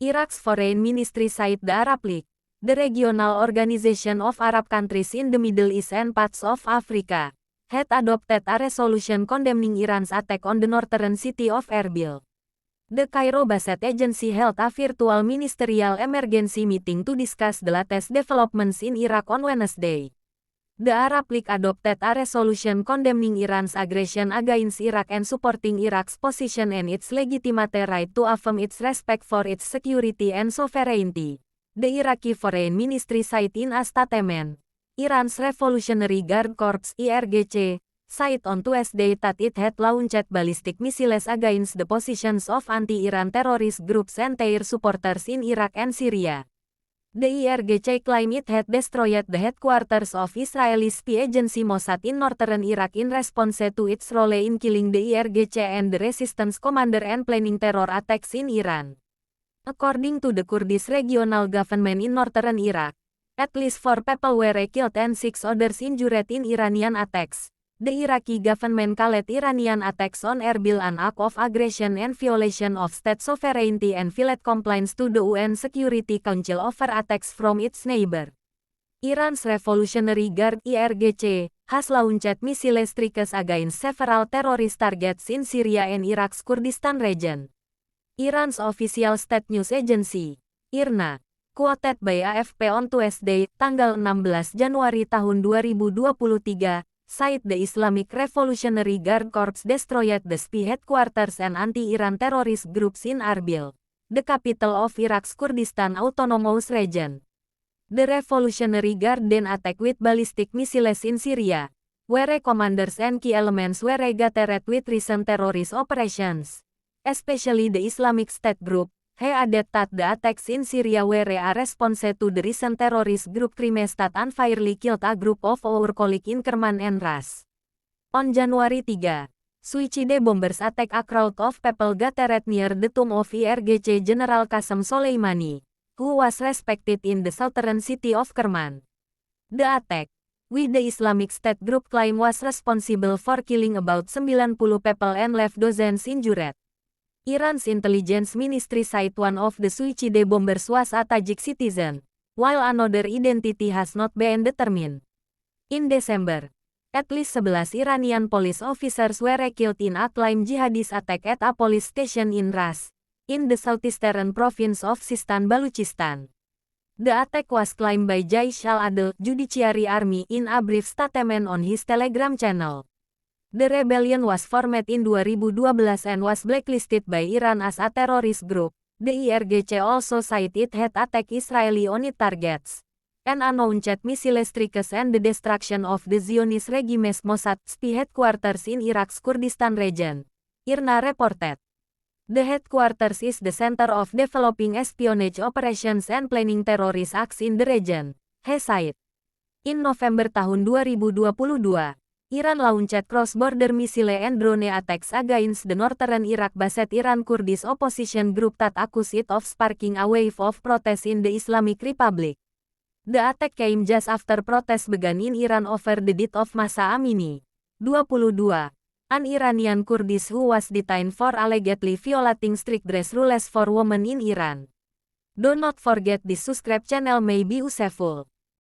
Iraq's Foreign Ministry cited the Arab League, the regional organization of Arab countries in the Middle East and parts of Africa, had adopted a resolution condemning Iran's attack on the northern city of Erbil. The Cairo-based agency held a virtual ministerial emergency meeting to discuss the latest developments in Iraq on Wednesday. The Arab League adopted a resolution condemning Iran's aggression against Iraq and supporting Iraq's position and its legitimate right to affirm its respect for its security and sovereignty. The Iraqi Foreign Ministry said in a statement. Iran's Revolutionary Guard Corps (IRGC) said on Tuesday that it had launched ballistic missiles against the positions of anti-Iran terrorist groups and their supporters in Iraq and Syria. The IRGC claimed it had destroyed the headquarters of Israeli spy agency Mossad in northern Iraq in response to its role in killing the IRGC and the resistance commander and planning terror attacks in Iran. According to the Kurdish regional government in northern Iraq, at least 4 people were killed and 6 others injured in Iranian attacks. The Iraqi government called Iranian attacks on Erbil an act of aggression and violation of state sovereignty and filed complaints to the UN Security Council over attacks from its neighbor. Iran's Revolutionary Guard (IRGC) has launched missile strikes against several terrorist targets in Syria and Iraq's Kurdistan region. Iran's official state news agency, IRNA, quoted by AFP on Tuesday, tanggal 16 Januari tahun 2023, said the Islamic Revolutionary Guard Corps destroyed the spy headquarters and anti-Iran terrorist groups in Erbil, the capital of Iraq's Kurdistan Autonomous Region. The Revolutionary Guard then attacked with ballistic missiles in Syria, where commanders and key elements were gathered with recent terrorist operations, especially the Islamic State group. He added that the attacks in Syria were a response to the recent terrorist group Krimes that unfairly killed a group of our colleagues in Kerman and Ras. On January 3, suicide bombers attacked a crowd of people gathered near the tomb of IRGC General Qasem Soleimani, who was respected in the southern city of Kerman. The attack, which the Islamic State group claimed was responsible for killing about 90 people and left dozens injured. Iran's intelligence ministry said one of the suicide bombers was a Tajik citizen, while another identity has not been determined. In December, at least 11 Iranian police officers were killed in a claimed jihadist attack at a police station in Ras, in the southeastern province of Sistan Baluchistan. The attack was claimed by Jaish al-Adl Judiciary Army in a brief statement on his Telegram channel. The rebellion was formed in 2012 and was blacklisted by Iran as a terrorist group. The IRGC also said it had attacked Israeli on its targets, and announced missile strikes and the destruction of the Zionist regime's Mossad spy headquarters in Iraq's Kurdistan region, IRNA reported. The headquarters is the center of developing espionage operations and planning terrorist acts in the region, he said. In November tahun 2022, Iran launched cross-border missile and drone attacks against the northern Iraq-based Iran Kurdish opposition group that accused it of sparking a wave of protests in the Islamic Republic. The attack came just after protests began in Iran over the death of Mahsa Amini, 22, an Iranian Kurdish who was detained for allegedly violating strict dress rules for women in Iran. Do not forget this subscribe channel may be useful.